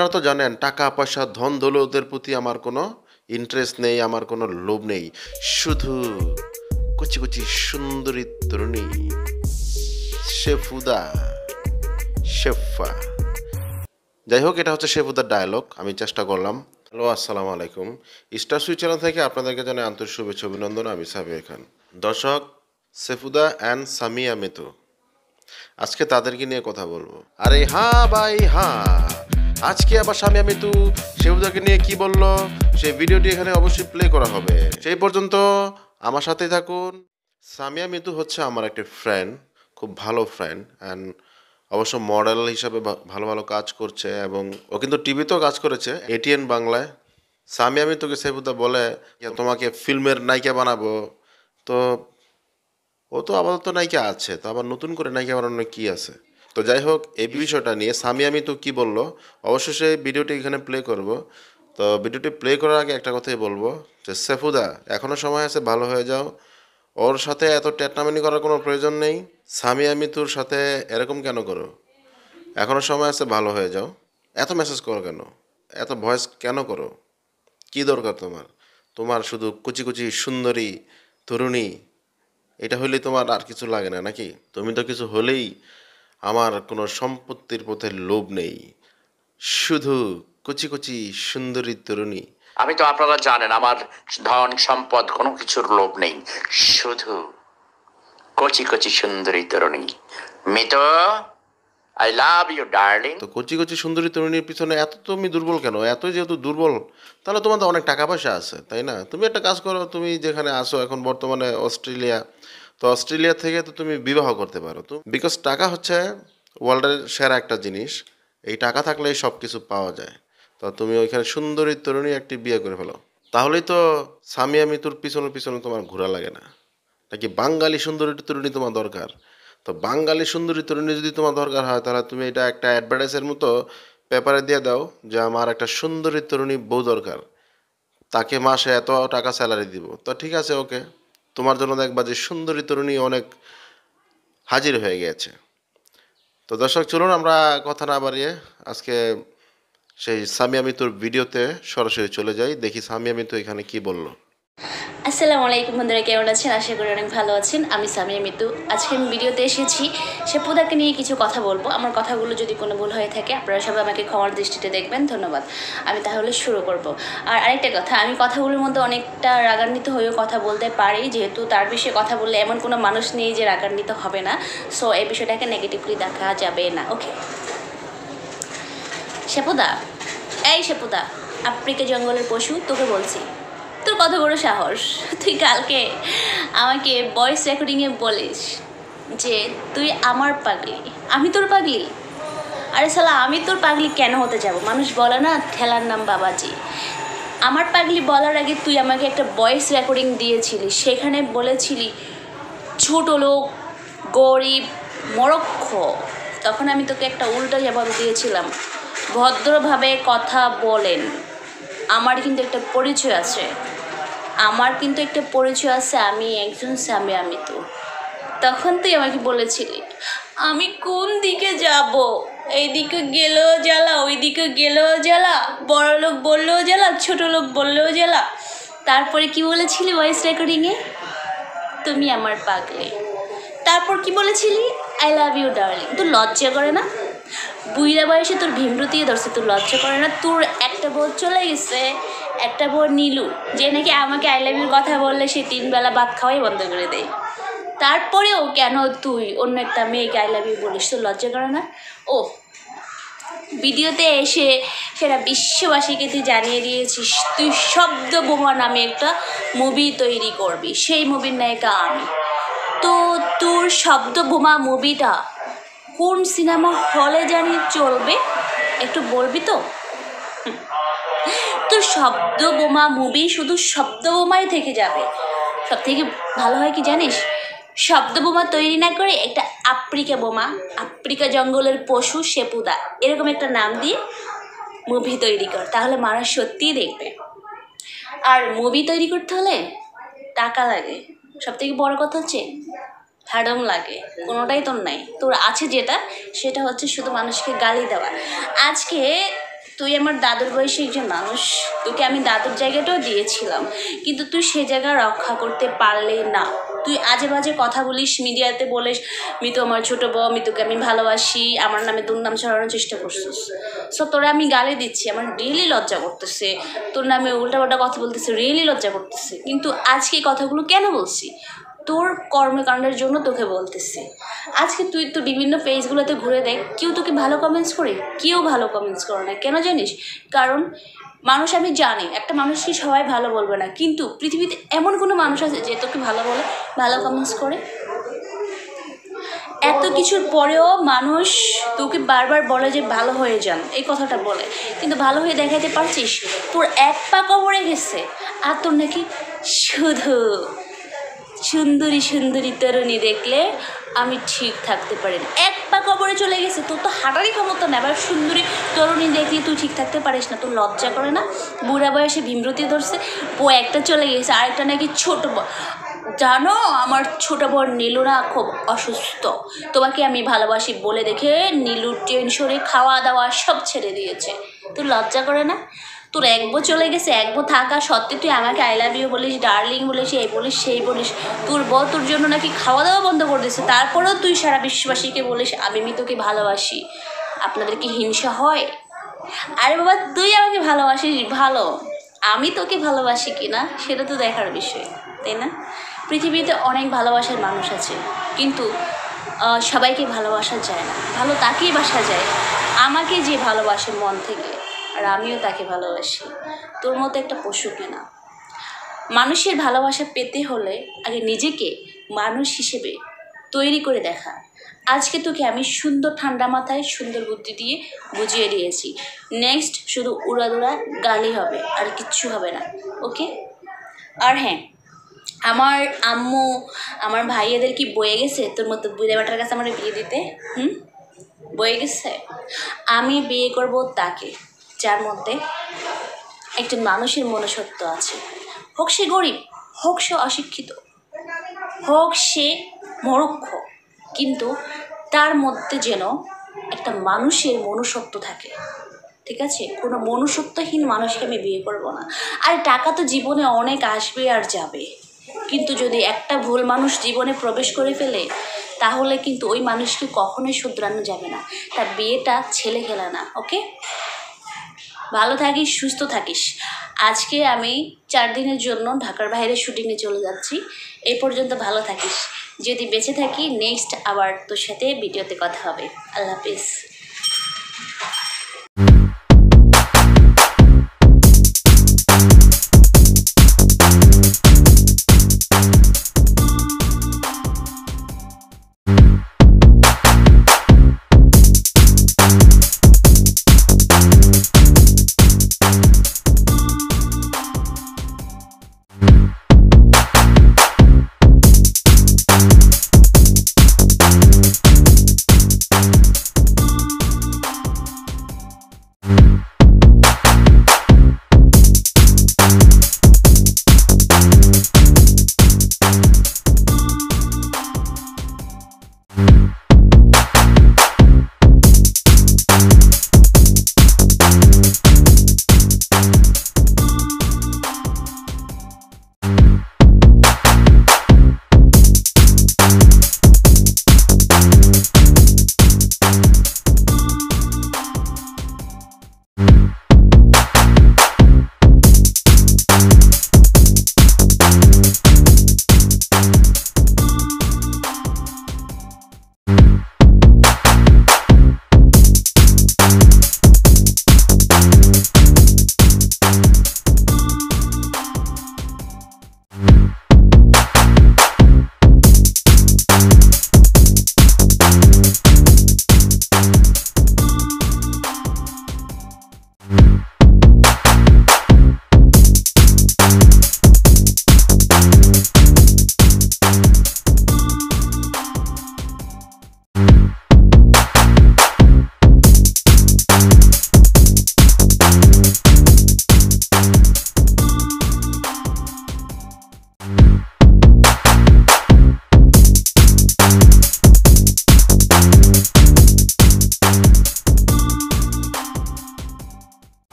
আপনারা তো জানেন টাকা পয়সা ধন দৌলতের প্রতি আমার কোনো ইন্টারেস্ট নেই, আমার কোনো লোভ নেই। শুধু কুচি কুচি সুন্দরী তরুণী শেফুদা, শেফা। যাই হোক, এটা হচ্ছে শেফুদার ডায়লগ, আমি চেষ্টা করলাম। হ্যালো, আসসালামু আলাইকুম। স্টার সুইচ চ্যানেল থেকে আপনাদেরকে জানাই আন্তরিক শুভেচ্ছা অভিনন্দন। আমি সাবির খান। দর্শক, শেফুদা অ্যান্ড সামিয়া মিতু, আজকে তাদেরকে নিয়ে কথা বলবো। আরে হ্যাঁ ভাই হ্যাঁ, আজকে আবার সামিয়া মিতু শেফুদাকে নিয়ে কি বললো সেই ভিডিওটি এখানে অবশ্যই প্লে করা হবে। সেই পর্যন্ত আমার সাথেই থাকুন। সামিয়া মিতু হচ্ছে আমার একটা ফ্রেন্ড, খুব ভালো ফ্রেন্ড, অ্যান্ড অবশ্য মডেল হিসাবে ভালো ভালো কাজ করছে, এবং ও কিন্তু টিভিতেও কাজ করেছে, এটিএন বাংলায়। সামিয়া মিতুকে শেফুদা বলে তোমাকে ফিল্মের নায়িকা বানাবো, তো ও তো আপাতত নায়িকা আছে, তো আবার নতুন করে নায়িকা বানানো কি আছে। তো যাই হোক, এই বিষয়টা নিয়ে সামিয়া মিতু কি বললো অবশ্যই সেই ভিডিওটি এখানে প্লে করব। তো ভিডিওটি প্লে করার আগে একটা কথাই বলবো যে শেফুদা, এখনও সময় আছে, ভালো হয়ে যাও। ওর সাথে এত ট্যাটনামিনি করার কোনো প্রয়োজন নেই। সামিয়া মিতুর সাথে এরকম কেন করো? এখনও সময় আছে, ভালো হয়ে যাও। এত মেসেজ করো কেন? এত ভয়েস কেন করো? কি দরকার তোমার? তোমার শুধু কুচি কুচি সুন্দরী তরুণী, এটা হলেই তোমার আর কিছু লাগে না নাকি? তুমি তো কিছু হলেই আমার কোনো সম্পত্তির পথে লোভ নেই, শুধু কুচি কুচি সুন্দরী তরুণী। আমি তো, আপনারা জানেন, আমার ধন সম্পদ কোনো কিছুর লোভ নেই, শুধু কচি কচি সুন্দরী তরুণী। মিতো, আই লাভ ইউ ডার্লিং। তো কচি কচি সুন্দরী তরুণীর পিছনে এত তুমি দুর্বল কেন? এত যেহেতু দুর্বল, তাহলে তোমার তো অনেক টাকা পয়সা আছে, তাই না? তুমি একটা কাজ করো, তুমি যেখানে আসো এখন বর্তমানে অস্ট্রেলিয়া, তো অস্ট্রেলিয়া থেকে তো তুমি বিবাহ করতে পারো। তো বিকজ টাকা হচ্ছে ওয়ার্ল্ডের সেরা একটা জিনিস, এই টাকা থাকলেই সব কিছু পাওয়া যায়। তো তুমি ওইখানে সুন্দরী তরুণী একটি বিয়ে করে ফেলো, তাহলেই তো সামিয়া মিতুর পিছনে পিছনে তোমার ঘোরা লাগে না। নাকি বাঙালি সুন্দরী তরুণী তোমার দরকার? তো বাঙালি সুন্দরী তরুণী যদি তোমার দরকার হয়, তাহলে তুমি এটা একটা অ্যাডভার্টাইজের মতো পেপারে দিয়ে দাও যে আমার একটা সুন্দরী তরুণী বউ দরকার, তাকে মাসে এত টাকা স্যালারি দিব। তো ঠিক আছে, ওকে, তোমার জন্য দেখবা যে সুন্দরী তরুণী অনেক হাজির হয়ে গেছে। তো দর্শক, চলুন আমরা কথা না বাড়িয়ে আজকে সেই সামিয়া মিতুর ভিডিওতে সরাসরি চলে যাই, দেখি সামিয়া মিতু এখানে কি বললো। আসসালামু আলাইকুম বন্ধুরা, কেমন আছেন? আশা করি অনেক ভালো আছেন। আমি সামিয়া মিতু। আজকে আমি ভিডিওতে এসেছি শেফুদাকে নিয়ে কিছু কথা বলবো। আমার কথাগুলো যদি কোনো ভুল হয়ে থাকে আপনারা সবাই আমাকে ক্ষমার দৃষ্টিতে দেখবেন, ধন্যবাদ। আমি তাহলে শুরু করব। আর আরেকটা কথা, আমি কথাগুলোর মধ্যে অনেকটা রাগান্বিত হয়েও কথা বলতে পারি, যেহেতু তার বিষয়ে কথা বললে এমন কোনো মানুষ নেই যে রাগান্বিত হবে না। সো এই বিষয়টাকে নেগেটিভলি দেখা যাবে না, ওকে? শেফুদা, এই শেফুদা, আফ্রিকা জঙ্গলের পশু, তোকে বলছি, তোর কত বড় সাহস! তুই কালকে আমাকে ভয়েস রেকর্ডিংয়ে বলিস যে তুই আমার পাগলি, আমি তোর পাগলি। আরে শালা, আমি তোর পাগলি কেন হতে যাব? মানুষ বলে না ঠেলার নাম বাবাজি। আমার পাগলি বলার আগে তুই আমাকে একটা ভয়েস রেকর্ডিং দিয়েছিলি, সেখানে বলেছিলি ছোট লোক, গরিব, মরক্ষ। তখন আমি তোকে একটা উল্টো জবাব দিয়েছিলাম, ভদ্রভাবে কথা বলেন। আমার কিন্তু একটা পরিচয় আছে, আমি একজন সামিয়া মিতু। তখন তুই আমাকে বলেছিলি আমি কোন দিকে যাব, এই দিকে গেলেও জ্বালা, ওই দিকে গেলেও জ্বালা, বড় লোক বললেও জ্বালা, ছোট লোক বললেও জ্বালা। তারপরে কি বলেছিলি ভয়েস রেকর্ডিংয়ে? তুমি আমার পাগলে। তারপর কি বলেছিলি? I love you darling. তোর লজ্জা করে না? বুইরা বয়সে তোর ভীমরতিয়ে ধরছে, তোর লজ্জা করে না? তোর একটা বউ চলে গেছে, একটা বউ নীলু, যে নাকি আমাকে আই লাভ ইউর কথা বললে সে 3 বেলা ভাত খাওয়াই বন্ধ করে দেয়। তারপরেও কেন তুই অন্য একটা মেয়েকে আই লাভ ইউ বলিস? তোর লজ্জা করে না? ও ভিডিওতে এসে সেটা বিশ্ববাসীকে তুই জানিয়ে দিয়েছিস তুই শব্দ বোমা নামে একটা মুভি তৈরি করবি, সেই মুভির নায়িকা আমি। তো তোর শব্দ বোমা মুভিটা কোন সিনেমা হলে জানি চলবে, একটু বলবি তো? তোর শব্দ বোমা মুভি শুধু শব্দ বোমাই থেকে যাবে। সব থেকে ভালো হয় কি জানিস? শব্দ বোমা তৈরি না করে একটা আফ্রিকা বোমা, আফ্রিকা জঙ্গলের পশু শেফুদা, এরকম একটা নাম দিয়ে মুভি তৈরি কর, তাহলে মানুষ সত্যিই দেখবে। আর মুভি তৈরি করতে হলে টাকা লাগে, সব থেকে বড় কথা হচ্ছে হ্যাডম লাগে। কোনোটাই তোর নাই, তোর আছে যেটা, সেটা হচ্ছে শুধু মানুষকে গালি দেওয়া। আজকে তুই আমার দাদুর বয়সী একজন মানুষ, তোকে আমি দাদুর জায়গাটাও দিয়েছিলাম, কিন্তু তুই সে জায়গা রক্ষা করতে পারলে না। তুই আজে বাজে কথা বলিস, মিডিয়াতে বলিস মিতু আমার ছোটো বউ, মিতুকে আমি ভালোবাসি, আমার নামে দুর্নাম ছড়ানোর চেষ্টা করছিস। সো তোরা আমি গালি দিচ্ছি, আমার রিয়েলি লজ্জা করতেছে, তোর নামে উল্টাপাল্টা কথা বলতেছে, রিয়েলি লজ্জা করতেছে। কিন্তু আজকে এই কথাগুলো কেন বলছি? তোর কর্মকাণ্ডের জন্য তোকে বলতেছি। আজকে তুই তো বিভিন্ন পেজগুলোতে ঘুরে দেখ, কেউ তোকে ভালো কমেন্টস করে, কেউ ভালো কমেন্টস করে না। কেন জানিস? কারণ মানুষ, আমি জানি একটা মানুষকে সবাই ভালো বলবে না, কিন্তু পৃথিবীতে এমন কোনো মানুষ আছে যে তোকে ভালো বলে, ভালো কমেন্টস করে? এত কিছুর পরেও মানুষ তোকে বারবার বলে যে ভালো হয়ে যান, এই কথাটা বলে, কিন্তু ভালো হয়ে দেখাতে পারছিস? তোর এক পা কবরে গেছে, আর তোর নাকি শুধু সুন্দরী সুন্দরী তরুণী দেখলে আমি ঠিক থাকতে পারি না। এক পা কবরে চলে গেছে, তোর তো হাঁটারই ক্ষমতা না, এবার সুন্দরী তরুণী দেখলে তুই ঠিক থাকতে পারিস না? তোর লজ্জা করে না? বুড়া বয়সে ভীমরতি ধরছে, ও একটা চলে গেছে, আরেকটা নাকি ছোট। জানো আমার ছোট বোন নীলু না খুব অসুস্থ, তোমাকে আমি ভালোবাসি বলে দেখে নীলুর টেনশনে খাওয়া দাওয়া সব ছেড়ে দিয়েছে। তোর লজ্জা করে না? তোর এক বউ চলে গেছে, এক বউ থাকা সত্ত্বে তুই আমাকে আই লাভ ইউ বলিস, ডার্লিং বলিস, এই বলিস সেই বলিস। তোর বউ তোর জন্য নাকি খাওয়া দাওয়া বন্ধ করে দিয়েছে, তারপরেও তুই সারা বিশ্ববাসীকে বলিস আমি তোকে ভালোবাসি। আপনাদের কি হিংসা হয়? আরে বাবা, তুই আমাকে ভালোবাসিস ভালো, আমি তোকে ভালোবাসি কি না সেটা তো দেখার বিষয়, তাই না? পৃথিবীতে অনেক ভালোবাসার মানুষ আছে, কিন্তু সবাইকে ভালোবাসা যায় না। ভালো তাকেই বাসা যায় আমাকে যে ভালোবাসে মন থেকে, আর আমিও তাকে ভালোবাসি। তোর মতো একটা পশুকে না। মানুষের ভালোবাসা পেতে হলে আগে নিজেকে মানুষ হিসেবে তৈরি করে দেখা। আজকে তোকে আমি সুন্দর ঠান্ডা মাথায় সুন্দর বুদ্ধি দিয়ে বুঝিয়ে দিয়েছি। নেক্সট শুধু উড়াদুড়া গালি হবে, আর কিচ্ছু হবে না, ওকে? আর হ্যাঁ, আমার আম্মু আমার ভাইয়াদের কি বয়ে গেছে তোর মতো বুড়ে বাটার কাছে আমার বিয়ে দিতে? বয়ে গেছে? আমি বিয়ে করব তাকে যার মধ্যে একজন মানুষের মনুষ্যত্ব আছে, হোক সে গরিব, হোক সে অশিক্ষিত, হোক সে মূর্খ, কিন্তু তার মধ্যে যেন একটা মানুষের মনুষ্যত্ব থাকে, ঠিক আছে? কোনো মনুষ্যত্বহীন মানুষকে আমি বিয়ে করব না। আর টাকা তো জীবনে অনেক আসবে আর যাবে, কিন্তু যদি একটা ভুল মানুষ জীবনে প্রবেশ করে ফেলে তাহলে কিন্তু ওই মানুষকে কখনোই শুধরানো যাবে না। তার বিয়েটা ছেলে খেলা না, ওকে? ভালো থাকিস, সুস্থ থাকিস। আজকে আমি 4 দিনের জন্য ঢাকার বাইরে শুটিংয়ে চলে যাচ্ছি, এই পর্যন্ত ভালো থাকিস। যদি বেঁচে থাকি নেক্সট আবার তোর সাথে ভিডিওতে কথা হবে। আল্লাহ হাফিজ।